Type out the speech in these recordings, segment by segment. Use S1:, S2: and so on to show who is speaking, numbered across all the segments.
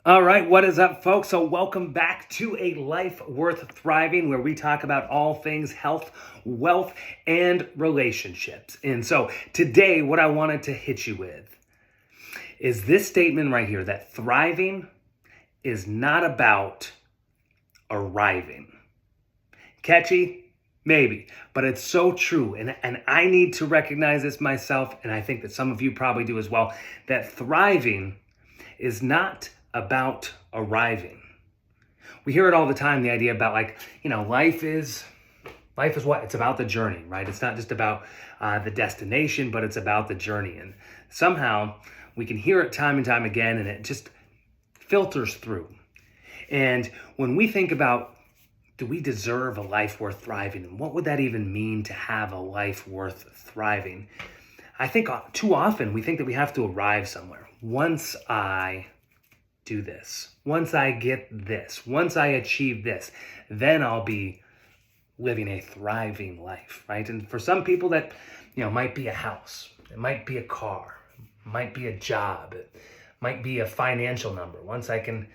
S1: All right, what is up, folks? So, welcome back to A Life Worth Thriving, where we talk about all things health, wealth, and relationships. And so, today, what I wanted to hit you with is this statement right here that thriving is not about arriving. Catchy? Maybe, but it's so true. And I need to recognize this myself, and I think that some of you probably do as well, that thriving is not about arriving. We hear it all the time, the idea about life is what? It's about the journey, right? It's not just about the destination, but it's about the journey. And somehow we can hear it time and time again, and it just filters through. And when we think about, do we deserve a life worth thriving? And what would that even mean to have a life worth thriving? I think too often we think that we have to arrive somewhere. Once I do this, once I get this, once I achieve this, then I'll be living a thriving life, right? And for some people that, might be a house, it might be a car, it might be a job, it might be a financial number. Once I can,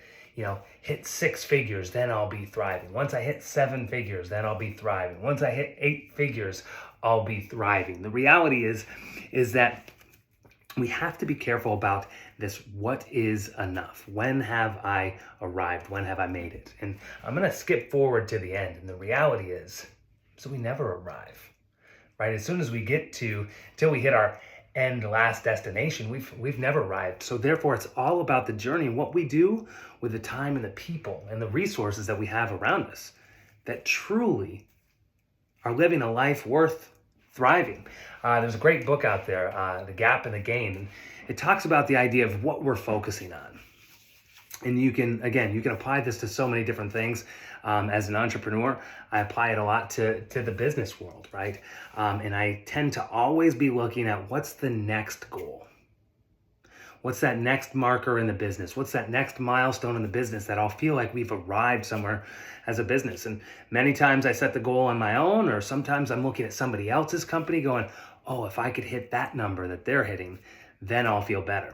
S1: hit 6 figures, then I'll be thriving. Once I hit 7 figures, then I'll be thriving. Once I hit 8 figures, I'll be thriving. The reality is that we have to be careful about this. What is enough? When have I arrived? When have I made it? And I'm going to skip forward to the end. And the reality is, so we never arrive, right? As soon as we get till we hit our end last destination, we've never arrived. So therefore, it's all about the journey and what we do with the time and the people and the resources that we have around us that truly are living a life worth thriving. There's a great book out there, The Gap and the Gain. And it talks about the idea of what we're focusing on. And you can apply this to so many different things. As an entrepreneur, I apply it a lot to the business world, right? And I tend to always be looking at what's the next goal. What's that next marker in the business? What's that next milestone in the business that I'll feel like we've arrived somewhere as a business? And many times I set the goal on my own, or sometimes I'm looking at somebody else's company going, oh, if I could hit that number that they're hitting, then I'll feel better.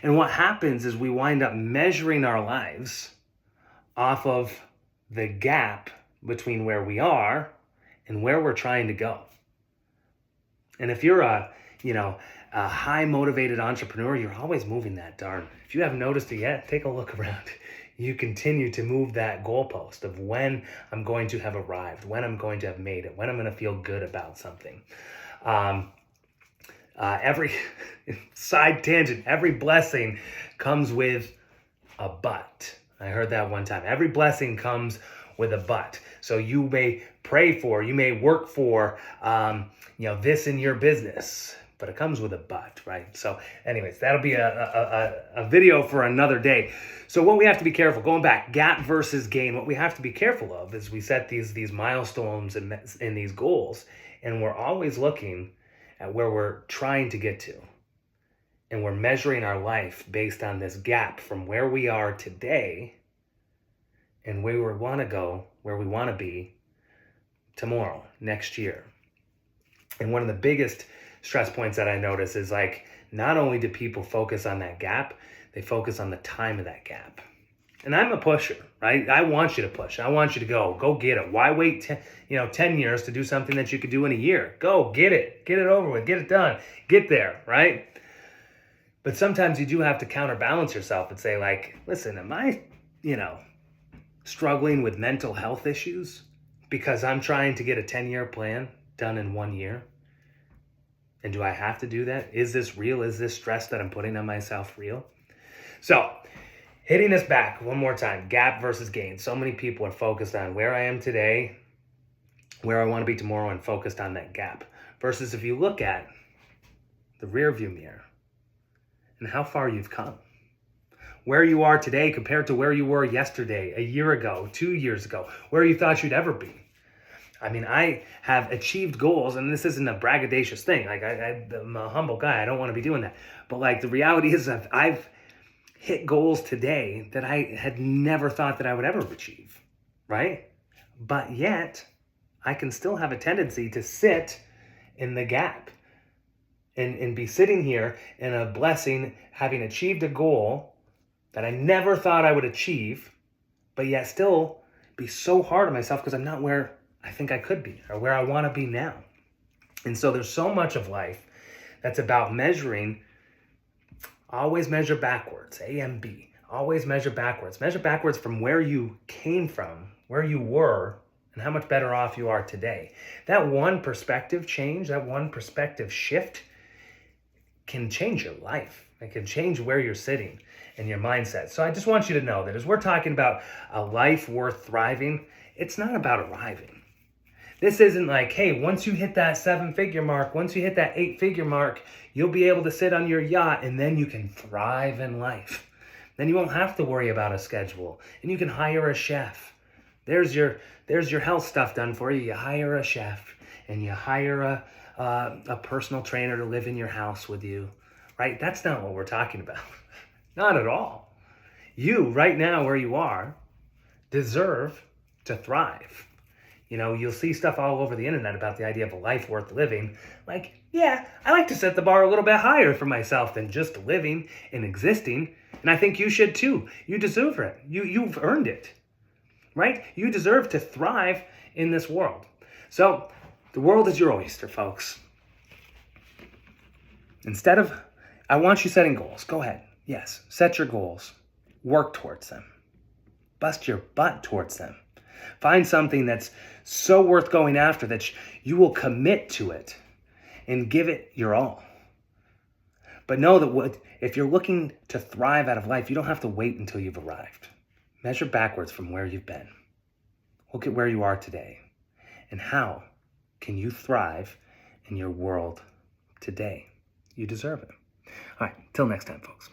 S1: And what happens is we wind up measuring our lives off of the gap between where we are and where we're trying to go. And if you're a high motivated entrepreneur, you're always moving that darn. If you haven't noticed it yet, take a look around. You continue to move that goalpost of when I'm going to have arrived, when I'm going to have made it, when I'm going to feel good about something. Every side tangent, every blessing comes with a but. I heard that one time. Every blessing comes with a but. So you may pray for, you may work for, this in your business, but it comes with a but, right? So anyways, that'll be a video for another day. So what we have to be careful, going back, gap versus gain, what we have to be careful of is we set these milestones and these goals, and we're always looking at where we're trying to get to. And we're measuring our life based on this gap from where we are today and where we want to go, where we want to be tomorrow, next year. And one of the biggest stress points that I notice is not only do people focus on that gap, they focus on the time of that gap. And I'm a pusher, right? I want you to push. I want you to go get it. Why wait 10 years to do something that you could do in a year? Go get it over with, get it done, get there, right? But sometimes you do have to counterbalance yourself and say listen, am I, struggling with mental health issues because I'm trying to get a 10-year plan done in 1 year? And do I have to do that? Is this real? Is this stress that I'm putting on myself real? So, hitting us back one more time, gap versus gain. So many people are focused on where I am today, where I want to be tomorrow, and focused on that gap. Versus if you look at the rearview mirror and how far you've come, where you are today compared to where you were yesterday, a year ago, 2 years ago, where you thought you'd ever be. I mean, I have achieved goals, and this isn't a braggadocious thing. I'm a humble guy. I don't want to be doing that. But the reality is I've hit goals today that I had never thought that I would ever achieve, right? But yet, I can still have a tendency to sit in the gap and be sitting here in a blessing, having achieved a goal that I never thought I would achieve, but yet still be so hard on myself because I'm not where I think I could be or where I want to be now. And so there's so much of life that's about measuring. Always measure backwards, A and B. Always measure backwards. Measure backwards from where you came from, where you were, and how much better off you are today. That one perspective change, that one perspective shift can change your life. It can change where you're sitting and your mindset. So I just want you to know that as we're talking about a life worth thriving, it's not about arriving. This isn't like, hey, once you hit that 7-figure mark, once you hit that 8-figure mark, you'll be able to sit on your yacht and then you can thrive in life. Then you won't have to worry about a schedule and you can hire a chef. There's your health stuff done for you. You hire a chef and you hire a personal trainer to live in your house with you, right? That's not what we're talking about. Not at all. You, right now where you are, deserve to thrive. You know, you'll see stuff all over the internet about the idea of a life worth living. Like, yeah, I like to set the bar a little bit higher for myself than just living and existing. And I think you should too. You deserve it. You've earned it, right? You deserve to thrive in this world. So the world is your oyster, folks. I want you setting goals. Go ahead. Yes, set your goals. Work towards them. Bust your butt towards them. Find something that's so worth going after that you will commit to it and give it your all. But know that if you're looking to thrive out of life, you don't have to wait until you've arrived. Measure backwards from where you've been. Look at where you are today. And how can you thrive in your world today? You deserve it. All right, till next time, folks.